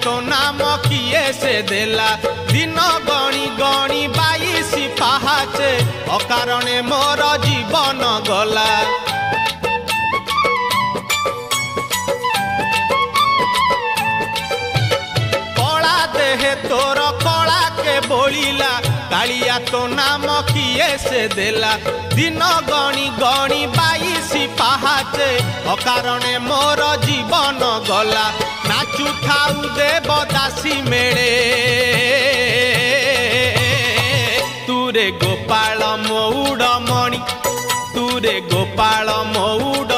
तो नाम किए से देला दिन गणी गणी 22 पाहाचे अकारणे मोर जीवन गला। कला देहे तोर कला के बोलिला कालिया तो नाम किए से देला दिन गणी गणी 22 पाहाचे अकारणे मोर जीवन गला। नाचु ठाऊ देवदासी मेले तुरे गोपाल मौड़ मणि तुरे गोपाल मौड़